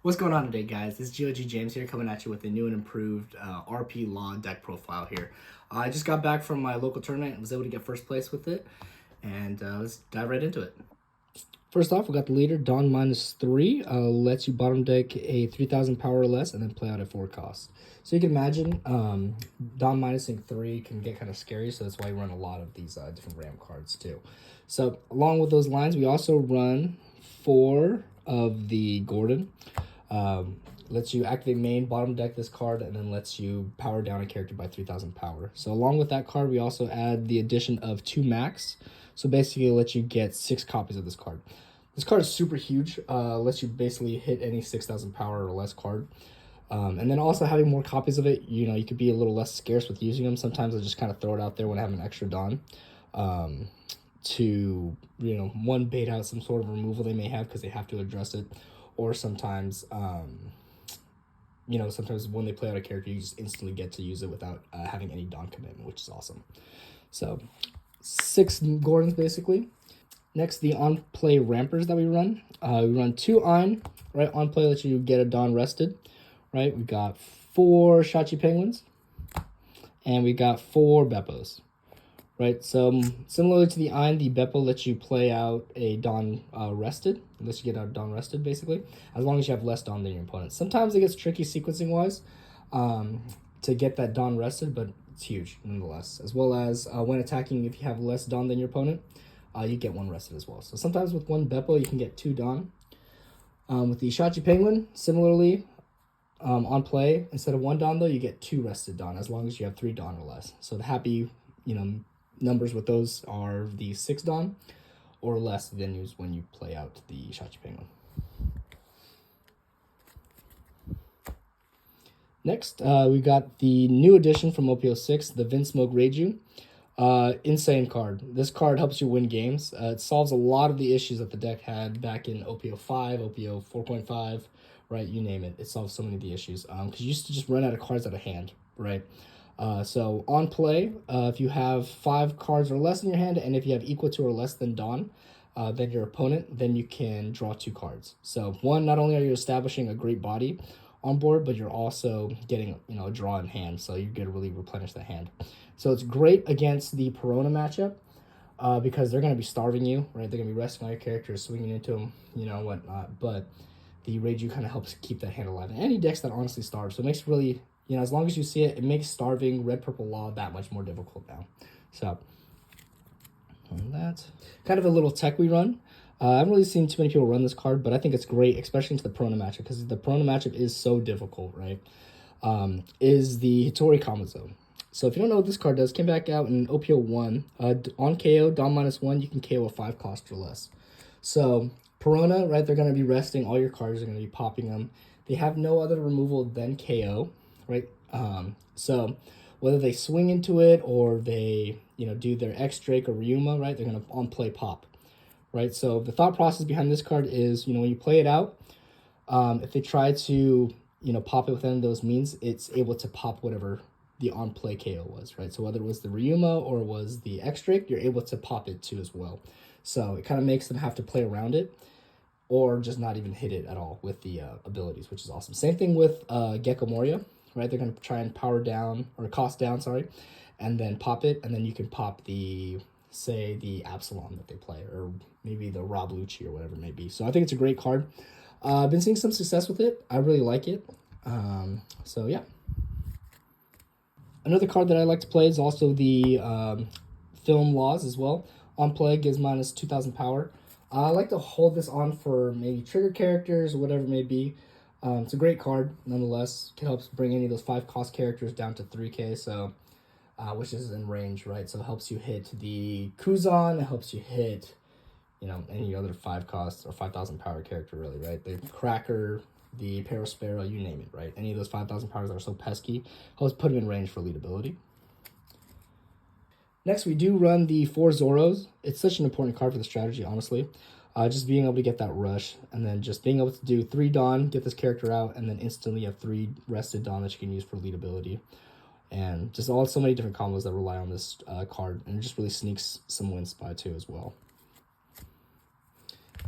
What's going on today, guys? This is GLG James here, coming at you with a new and improved RP Law deck profile here. I just got back from my local tournament and was able to get first place with it, and let's dive right into it. First off, we got the leader, Dawn -3, lets you bottom deck a 3,000 power or less and then play out at 4 cost. So you can imagine Dawn -3 can get kind of scary, so that's why we run a lot of these different RAM cards too. So along with those lines, we also run 4 of the Gordon. Lets you activate main, bottom deck this card, and then lets you power down a character by 3,000 power. So along with that card, we also add the addition of 2 max. So basically, it lets you get 6 copies of this card. This card is super huge. Lets you basically hit any 6,000 power or less card. And then also having more copies of it, you could be a little less scarce with using them. Sometimes I just kind of throw it out there when I have an extra Dawn. To, one, bait out some sort of removal they may have because they have to address it. Or sometimes, sometimes when they play out a character, you just instantly get to use it without having any Dawn commitment, which is awesome. So 6 Gordons, basically. Next, the on-play rampers that we run. We run 2 Ein, right? On-play lets you get a Dawn rested, right? We got 4 Shachi Penguins, and we got 4 Beppos, right? So similarly to the Ein, the Beppo lets you play out a Dawn rested. It lets you get out Dawn rested, basically, as long as you have less Dawn than your opponent. Sometimes it gets tricky sequencing-wise to get that Dawn rested, but it's huge nonetheless. As well as when attacking, if you have less Dawn than your opponent, you get 1 rested as well. So sometimes with 1 Beppo, you can get 2 Dawn. With the Shachi Penguin, similarly, on play, instead of 1 Dawn, though, you get 2 rested Dawn, as long as you have 3 Dawn or less. So the happy, numbers with those are the 6 Dawn or less venues when you play out the Shachi Penguin. Next, we got the new addition from OP06, the Vinsmoke Reiju. Insane card. This card helps you win games. It solves a lot of the issues that the deck had back in OP05, OP04.5, right? You name it. It solves so many of the issues. Because you used to just run out of cards out of hand, right? So on play, if you have 5 cards or less in your hand, and if you have equal to or less than Dawn, than your opponent, then you can draw 2 cards. So 1, not only are you establishing a great body on board, but you're also getting a draw in hand, so you get to really replenish that hand. So it's great against the Perona matchup because they're going to be starving you, right? They're going to be resting all your characters, swinging into them, whatnot. But the Reiju kind of helps keep that hand alive. And any decks that honestly starve, so it makes it really, as long as you see it, it makes starving red-purple Law that much more difficult now. So on that, kind of a little tech we run. I haven't really seen too many people run this card, but I think it's great, especially into the Perona matchup, because the Perona matchup is so difficult, right? Is the Hitori Kamazo. So if you don't know what this card does, came back out in OP01. On KO, Dawn -1, you can KO a 5 cost or less. So Perona, right, they're going to be resting all your cards. They're going to be popping them. They have no other removal than KO, right? So whether they swing into it or they, do their X-Drake or Ryuma, right, they're going to on-play pop, right? So the thought process behind this card is, when you play it out, if they try to, pop it within those means, it's able to pop whatever the on-play KO was, right? So whether it was the Ryuma or it was the X-Drake, you're able to pop it too as well. So it kind of makes them have to play around it or just not even hit it at all with the abilities, which is awesome. Same thing with Gecko Moria, right? They're going to try and power down, or cost down, sorry, and then pop it, and then you can pop the, say, the Absalom that they play, or maybe the Rob Lucci or whatever it may be. So I think it's a great card. I've been seeing some success with it. I really like it. So yeah. Another card that I like to play is also the Film Laws as well. On play, gives -2,000 power. I like to hold this on for maybe trigger characters or whatever it may be. It's a great card, nonetheless. It can help bring any of those 5 cost characters down to 3k, so which is in range, right? So it helps you hit the Kuzan. It helps you hit, any other 5 cost or 5,000 power character, really, right? The Cracker, the Perospero, you name it, right? Any of those 5,000 powers that are so pesky, helps put them in range for lead ability. Next, we do run the 4 Zoros. It's such an important card for the strategy, honestly. Just being able to get that rush, and then just being able to do 3 Dawn, get this character out, and then instantly have 3 rested Dawn that you can use for lead ability. And just so many different combos that rely on this card, and it just really sneaks some wins by too as well.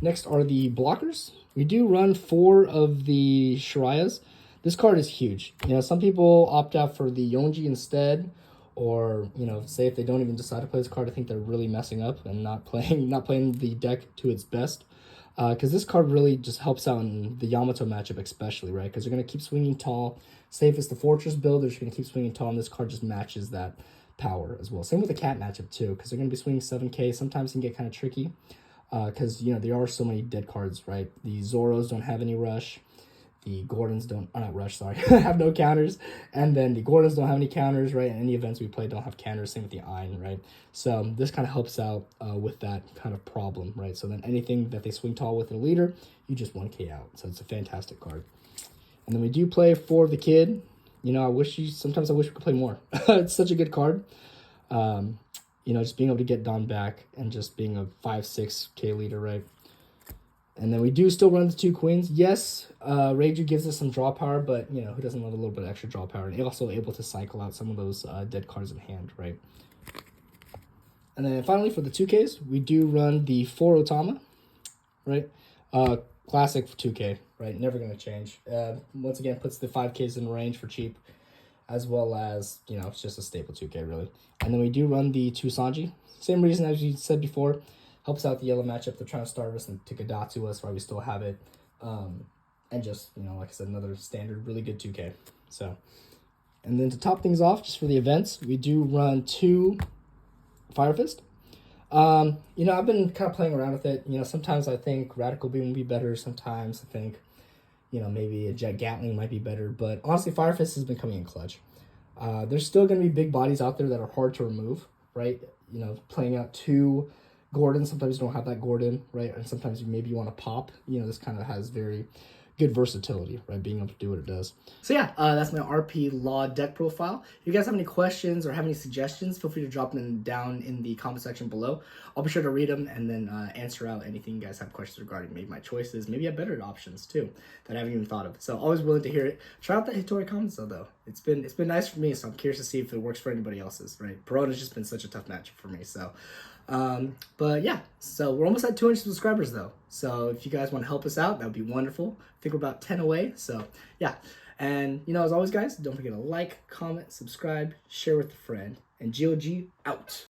Next are the blockers. We do run 4 of the Sharias. This card is huge. You know, some people opt out for the Yonji instead, or, you know, say if they don't even decide to play this card, I think they're really messing up and not playing the deck to its best. Because this card really just helps out in the Yamato matchup especially, right? Because they're going to keep swinging tall. Say if it's the Fortress build, they're just going to keep swinging tall, and this card just matches that power as well. Same with the Cat matchup too, because they're going to be swinging 7k. Sometimes it can get kind of tricky because, you know, there are so many dead cards, right? The Zoros don't have any rush. The Gordons don't, not rush, sorry, have no counters. And then the Gordons don't have any counters, right? And any events we play don't have counters. Same with the Ein, right? So this kind of helps out with that kind of problem, right? So then anything that they swing tall with their leader, you just 1k out. So it's a fantastic card. And then we do play for the Kid. You know, sometimes I wish we could play more. It's such a good card. You know, just being able to get Don back and just being a 5-6k leader, right? And then we do still run the 2 queens. Yes, Reiju gives us some draw power, but, you know, who doesn't love a little bit of extra draw power? And also able to cycle out some of those dead cards in hand, right? And then finally, for the 2Ks, we do run the 4 Otama, right? Classic 2K, right? Never going to change. Once again, puts the 5Ks in range for cheap, as well as, you know, it's just a staple 2K, really. And then we do run the 2 Sanji. Same reason as you said before. Helps out the yellow matchup. They're trying to starve us and to Gadatsu us while we still have it. And just, you know, like I said, another standard, really good 2K. So, and then to top things off, just for the events, we do run 2 Fire Fist. You know, I've been kind of playing around with it. You know, sometimes I think Radical Beam would be better. Sometimes I think, you know, maybe a Jet Gatling might be better. But honestly, Fire Fist has been coming in clutch. There's still going to be big bodies out there that are hard to remove, right? You know, playing out 2 Gordon, sometimes you don't have that Gordon, right? And sometimes maybe you want to pop. You know, this kind of has very good versatility, right? Being able to do what it does. So yeah, that's my RP Law deck profile. If you guys have any questions or have any suggestions, feel free to drop them down in the comment section below. I'll be sure to read them and then answer out anything you guys have questions regarding maybe my choices. Maybe I have better options too that I haven't even thought of. So always willing to hear it. Try out that Hitori comments though. It's been nice for me, so I'm curious to see if it works for anybody else's, right? Perona's just been such a tough match for me, so. But yeah, so we're almost at 200 subscribers though. So if you guys want to help us out, that would be wonderful. I think we're about 10 away. So yeah. And you know, as always guys, don't forget to like, comment, subscribe, share with a friend, and GLG out.